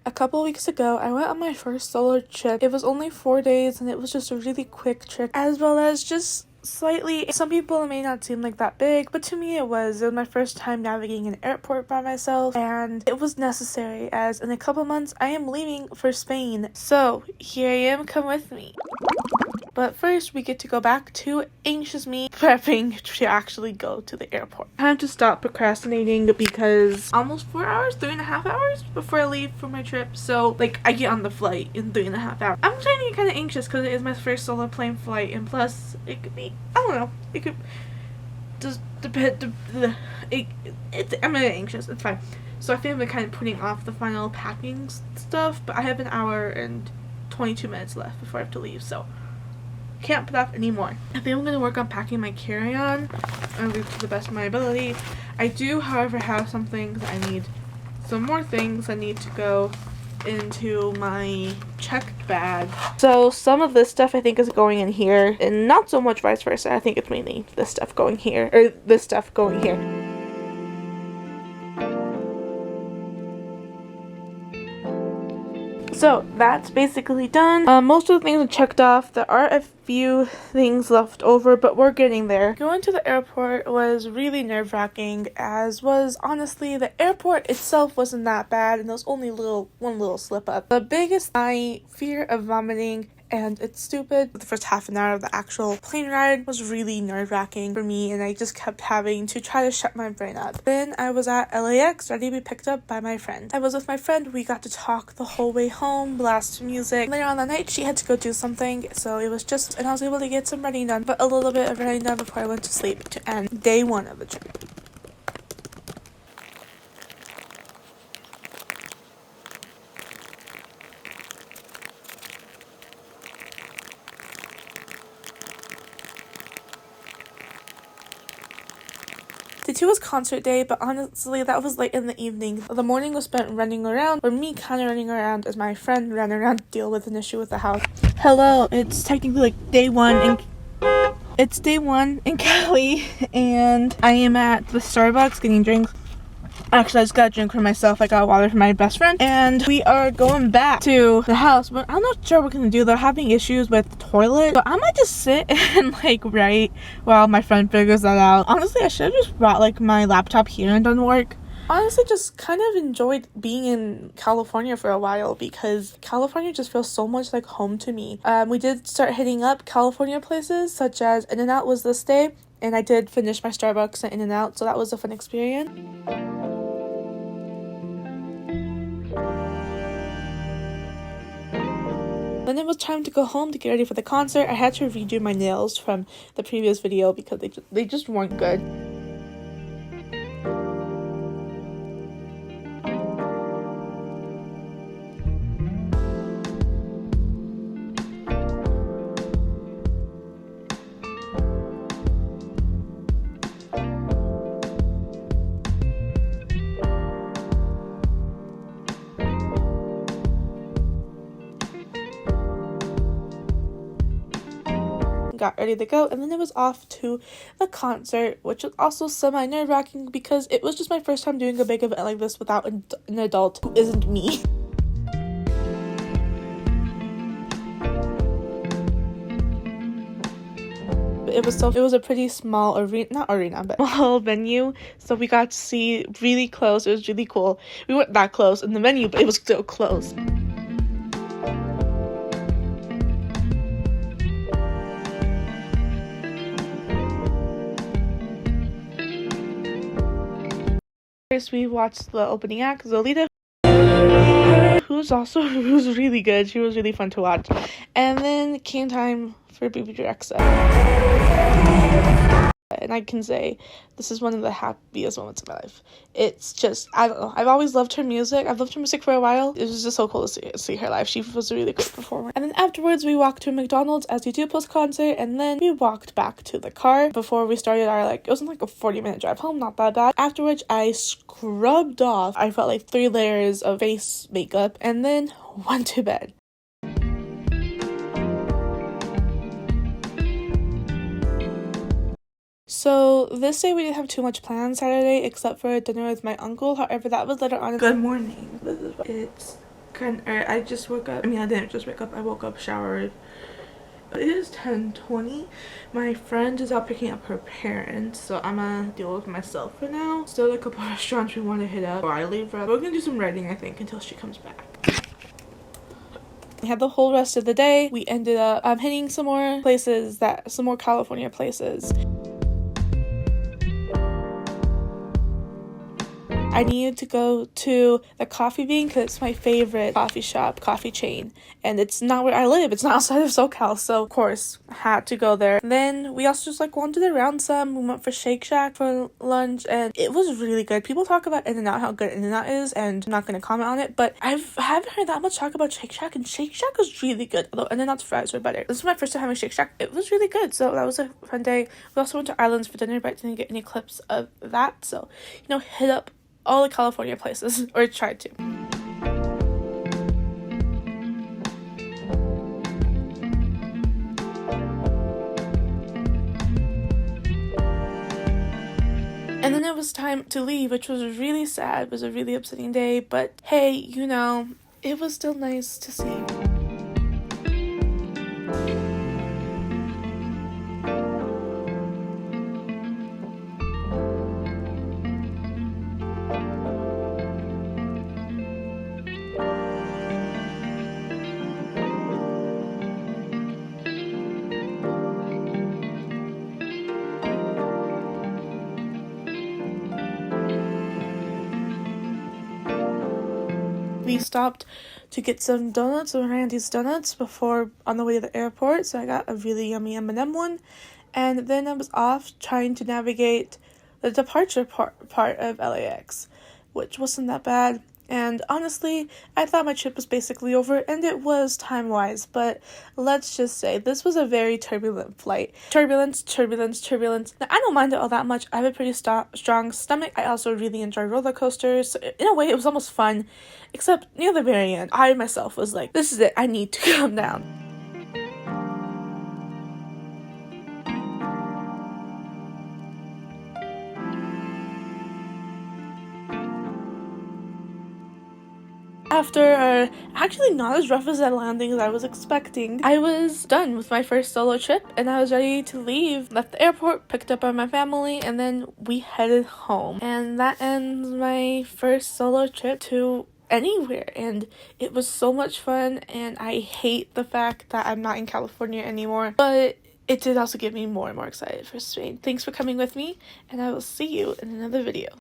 A couple weeks ago, I went on my first solo trip. It was only 4 days and it was just a really quick trip, as well as just slightly, some people it may not seem like that big, but to me it was my first time navigating an airport by myself, and it was necessary as in a couple months I am leaving for Spain. So here I am, come with me. But first, we get to go back to anxious me prepping to actually go to the airport. Time to stop procrastinating because almost 4 hours, 3.5 hours before I leave for my trip. So, like, I get on the flight in 3.5 hours. I'm starting to get kind of anxious because it is my first solo plane flight, and plus, it could be, I don't know, it could just depend. I'm really anxious. It's fine. So I think I'm kind of putting off the final packing stuff, but I have an hour and 22 minutes left before I have to leave, so can't put off anymore. I think I'm going to work on packing my carry-on to the best of my ability. I do, however, have some things I need. Some more things that need to go into my check bag. So some of this stuff I think is going in here, and not so much vice versa. I think it's mainly this stuff going here, or this stuff going here. So that's basically done. Most of the things are checked off. There are a few things left over, but we're getting there. Going to the airport was really nerve-wracking, as was honestly the airport itself wasn't that bad, and there was only one little slip up. The biggest my fear of vomiting, and it's stupid. The first half an hour of the actual plane ride was really nerve-wracking for me, and I just kept having to try to shut my brain up. Then I was at LAX, ready to be picked up by my friend. I was with my friend. We got to talk the whole way home, blast music. Later on that night, she had to go do something, so it was just, and I was able to get some writing done, but a little bit of writing done before I went to sleep to end day one of the trip. Day 2 was concert day, but honestly, that was late in the evening. The morning was spent running around, or me kind of running around as my friend ran around to deal with an issue with the house. Hello, it's technically like day one in Cali, and I am at the Starbucks getting drinks. Actually, I just got a drink for myself. I got water for my best friend, and we are going back to the house, but I'm not sure what we're gonna do. They're having issues with the toilet, but I might just sit and like write while my friend figures that out. Honestly, I should have just brought like my laptop here and done work. Honestly, just kind of enjoyed being in California for a while because California just feels so much like home to me. We did start hitting up California places such as In-N-Out was this day, and I did finish my Starbucks at In-N-Out, so that was a fun experience. Then it was time to go home to get ready for the concert. I had to redo my nails from the previous video because they just weren't good. Got ready to go, and then it was off to the concert, which was also semi nerve-wracking because it was just my first time doing a big event like this without an adult who isn't me. It was a pretty small small venue, so we got to see really close. It was really cool. We weren't that close in the venue, but it was still close. First, we watched the opening act, Zolita, who's really good. She was really fun to watch. And then came time for Bebe Rexha. And I can say this is one of the happiest moments of my life. It's just, I don't know, I've always loved her music. I've loved her music for a while. It was just so cool to see her live. She was a really great performer. And then afterwards, we walked to McDonald's as we do post-concert, and then we walked back to the car before we started our, it wasn't like a 40-minute drive home, not that bad. After which, I scrubbed off, I felt like 3 layers of face makeup, and then went to bed. So this day we didn't have too much planned Saturday except for a dinner with my uncle. However, that was later on. Good morning. This is what it's I just woke up. I mean, I didn't just wake up. I woke up, showered. It is 10:20. My friend is out picking up her parents, so I'm gonna deal with myself for now. Still a couple restaurants we want to hit up before I leave. We're gonna do some writing, I think, until she comes back. We had the whole rest of the day. We ended up hitting some more California places. I needed to go to the Coffee Bean because it's my favorite coffee chain, and it's not where I live. It's not outside of SoCal, so of course had to go there. And then we also just wandered around some. We went for Shake Shack for lunch, and it was really good. People talk about In-N-Out, how good In-N-Out is, and I'm not gonna comment on it, but I haven't heard that much talk about Shake Shack, and Shake Shack was really good. Although In-N-Out's fries were better. This was my first time having Shake Shack. It was really good, so that was a fun day. We also went to Islands for dinner, but I didn't get any clips of that. So hit up all the California places, or tried to. And then it was time to leave, which was really sad. It was a really upsetting day, but hey, it was still nice to see. We stopped to get some donuts, some Randy's donuts, before on the way to the airport, so I got a really yummy M&M one, and then I was off trying to navigate the departure part of LAX, which wasn't that bad. And honestly, I thought my trip was basically over, and it was time-wise, but let's just say this was a very turbulent flight. Turbulence. Now, I don't mind it all that much. I have a pretty strong stomach. I also really enjoy roller coasters, so in a way, it was almost fun, except near the very end, I myself was like, this is it, I need to calm down. After actually not as rough as that landing as I was expecting, I was done with my first solo trip, and I was ready to leave. Left the airport, picked up by my family, and then we headed home. And that ends my first solo trip to anywhere, and it was so much fun, and I hate the fact that I'm not in California anymore, but it did also get me more and more excited for Spain. Thanks for coming with me, and I will see you in another video.